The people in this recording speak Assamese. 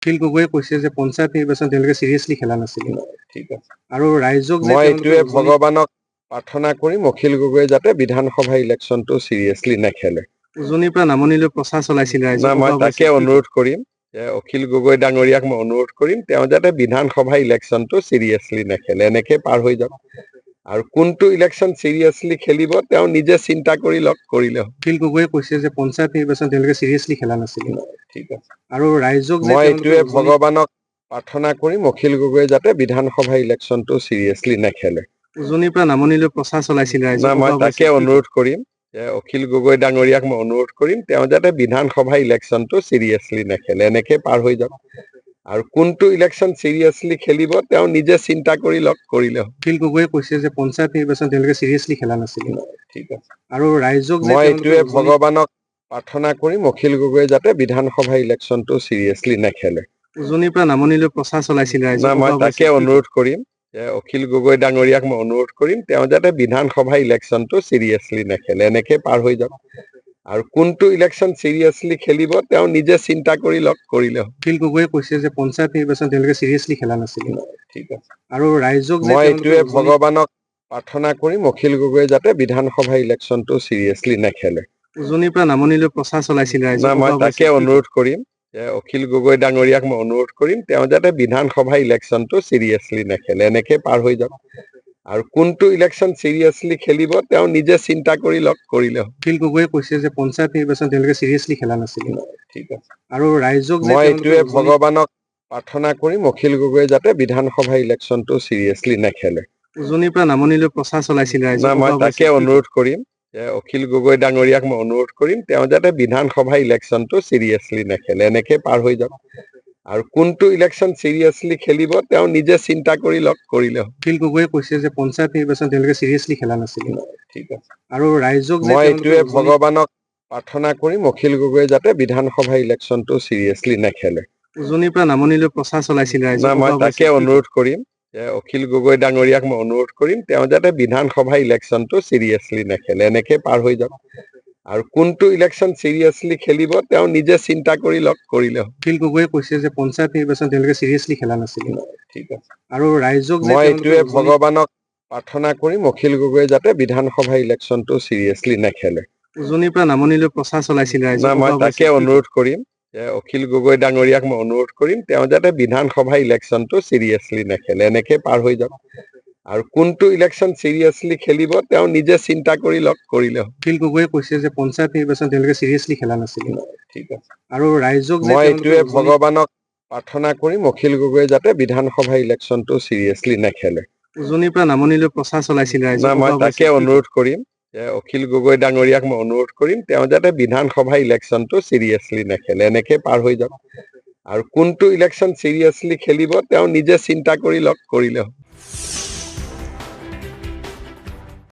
অখিল গগৈয়ে কৈছে যে পঞ্চায়ত নিৰ্বাচন তেওঁলোকে চিৰিয়াছলি খেলা নাছিল ঠিক আছে আৰু ৰাইজক মই এইটোৱে ভগৱানক প্ৰাৰ্থনা কৰিম অখিল গগৈয়ে যাতে বিধানসভা ইলেকশ্যনটো চিৰিয়াছলি নেখেলে উজনিৰ পৰা নামনিলৈ প্ৰচাৰ চলাইছিল ৰাইজক মই তাকে অনুৰোধ কৰিম যে অখিল গগৈ ডাঙৰীয়াক মই অনুৰোধ কৰিম তেওঁ যাতে বিধানসভা ইলেকশ্যনটো চিৰিয়াছলি নেখেলে এনেকে পাৰ হৈ যাব আৰু কোনটো ইলেকশ্যন চিৰিয়াছলি খেলিব তেওঁ নিজে চিন্তা কৰি লওক কৰিলে অখিল গগৈয়ে কৈছে যে পঞ্চায়ত নিৰ্বাচন তেওঁলোকে চিৰিয়াছলি খেলা নাছিল ঠিক আছে আৰু ৰাইজক মই এইটোৱে ভগৱানক প্ৰাৰ্থনা কৰিম অখিল গগৈয়ে যাতে বিধানসভা ইলেকশ্যনটো চিৰিয়াছলি নেখেলে উজনিৰ পৰা নামনিলৈ প্ৰচাৰ চলাইছিল ৰাইজক মই তাকে অনুৰোধ কৰিম যে অখিল গগৈ ডাঙৰীয়াক মই অনুৰোধ কৰিম তেওঁ যাতে বিধানসভা ইলেকশ্যনটো চিৰিয়াছলি নেখেলে এনেকে পাৰ হৈ যাব আৰু কোনটো ইলেকশ্যন চিৰিয়াছলি খেলিব তেওঁ নিজে চিন্তা কৰি লওক কৰিলে অখিল গগৈয়ে কৈছে যে পঞ্চায়ত নিৰ্বাচন তেওঁলোকে চিৰিয়াছলি খেলা নাছিল ঠিক আছে আৰু ৰাইজক মই এইটোৱে ভগৱানক প্ৰাৰ্থনা কৰিম অখিল গগৈয়ে যাতে বিধানসভা ইলেকশ্যনটো চিৰিয়াছলি নেখেলে উজনিৰ পৰা নামনিলৈ প্ৰচাৰ চলাইছিল ৰাইজক মই তাকে অনুৰোধ কৰিম যে অখিল গগৈ ডাঙৰীয়াক মই অনুৰোধ কৰিম তেওঁ যাতে বিধানসভা ইলেকশ্যনটো চিৰিয়াছলি নেখেলে এনেকে পাৰ হৈ যাব আৰু কোনটো ইলেকশ্যন চিৰিয়াছলি খেলিব তেওঁ নিজে চিন্তা কৰি লওক কৰিলে অখিল গগৈয়ে কৈছে যে পঞ্চায়ত নিৰ্বাচন তেওঁলোকে চিৰিয়াছলি খেলা নাছিল ঠিক আছে আৰু ৰাইজক মই এইটোৱে ভগৱানক প্ৰাৰ্থনা কৰিম অখিল গগৈয়ে যাতে বিধানসভা ইলেকশ্যনটো চিৰিয়াছলি নেখেলে উজনিৰ পৰা নামনিলৈ প্ৰচাৰ চলাইছিল ৰাইজক মই তাকে অনুৰোধ কৰিম যে অখিল গগৈ ডাঙৰীয়াক মই অনুৰোধ কৰিম তেওঁ যাতে বিধানসভা ইলেকশ্যনটো চিৰিয়াছলি নেখেলে এনেকে পাৰ হৈ যাব আৰু কোনটো ইলেকশ্যন চিৰিয়াছলি খেলিব তেওঁ নিজে চিন্তা কৰি লওক কৰিলে অখিল গগৈয়ে কৈছে যে পঞ্চায়ত নিৰ্বাচন তেওঁলোকে চিৰিয়াছলি খেলা নাছিল ঠিক আছে আৰু ৰাইজক মই এইটোৱে ভগৱানক প্ৰাৰ্থনা কৰিম অখিল গগৈয়ে যাতে বিধানসভা ইলেকশ্যনটো চিৰিয়াছলি নেখেলে উজনিৰ পৰা নামনিলৈ প্ৰচাৰ চলাইছিল ৰাইজক মই তাকে অনুৰোধ কৰিম যে অখিল গগৈ ডাঙৰীয়াক মই অনুৰোধ কৰিম তেওঁ যাতে বিধানসভা ইলেকশ্যনটো চিৰিয়াছলি নেখেলে এনেকে পাৰ হৈ যাব আৰু কোনটো ইলেকশ্যন চিৰিয়াছলি খেলিব তেওঁ নিজে চিন্তা কৰি লওক কৰিলে অখিল গগৈয়ে কৈছে যে পঞ্চায়ত নিৰ্বাচন তেওঁলোকে চিৰিয়াছলি খেলা নাছিল ঠিক আছে আৰু ৰাইজক মই এইটোৱে ভগৱানক প্ৰাৰ্থনা কৰিম অখিল গগৈয়ে যাতে বিধানসভা ইলেকশ্যনটো চিৰিয়াছলি নেখেলে উজনিৰ পৰা নামনিলৈ প্ৰচাৰ চলাইছিল ৰাইজক মই তাকে অনুৰোধ কৰিম যে অখিল গগৈ ডাঙৰীয়াক মই অনুৰোধ কৰিম তেওঁ যাতে বিধানসভা ইলেকশ্যনটো চিৰিয়াছলি নেখেলে এনেকে পাৰ হৈ যাব আৰু কোনটো ইলেকশ্যন চিৰিয়াছলি খেলিব তেওঁ নিজে চিন্তা কৰি লওক কৰিলে অখিল গগৈয়ে কৈছে যে পঞ্চায়ত নিৰ্বাচন তেওঁলোকে চিৰিয়াছলি খেলা নাছিল ঠিক আছে আৰু ৰাইজক মই এইটোৱে ভগৱানক প্ৰাৰ্থনা কৰিম অখিল গগৈয়ে যাতে বিধানসভা ইলেকশ্যনটো চিৰিয়াছলি নেখেলে উজনিৰ পৰা নামনিলৈ প্ৰচাৰ চলাইছিল ৰাইজক মই তাকে অনুৰোধ কৰিম যে অখিল গগৈ ডাঙৰীয়াক মই অনুৰোধ কৰিম তেওঁ যাতে বিধানসভা ইলেকশ্যনটো চিৰিয়াছলি নেখেলে এনেকে পাৰ হৈ যাব আৰু কোনটো ইলেকশ্যন চিৰিয়াছলি খেলিব তেওঁ নিজে চিন্তা কৰি লওক কৰিলে অখিল গগৈয়ে কৈছে যে পঞ্চায়ত নিৰ্বাচন তেওঁলোকে চিৰিয়াছলি খেলা নাছিল ঠিক আছে আৰু ৰাইজক মই এইটোৱে ভগৱানক প্ৰাৰ্থনা কৰিম অখিল গগৈয়ে যাতে বিধানসভা ইলেকশ্যনটো চিৰিয়াছলি নেখেলে উজনিৰ পৰা নামনিলৈ প্ৰচাৰ চলাইছিল ৰাইজক মই তাকে অনুৰোধ কৰিম যে অখিল গগৈ ডাঙৰীয়াক মই অনুৰোধ কৰিম তেওঁ যাতে বিধানসভা ইলেকশ্যনটো চিৰিয়াছলি নেখেলে এনেকে পাৰ হৈ যাব আৰু কোনটো ইলেকশ্যন চিৰিয়াছলি খেলিব তেওঁ নিজে চিন্তা কৰি লওক কৰিলে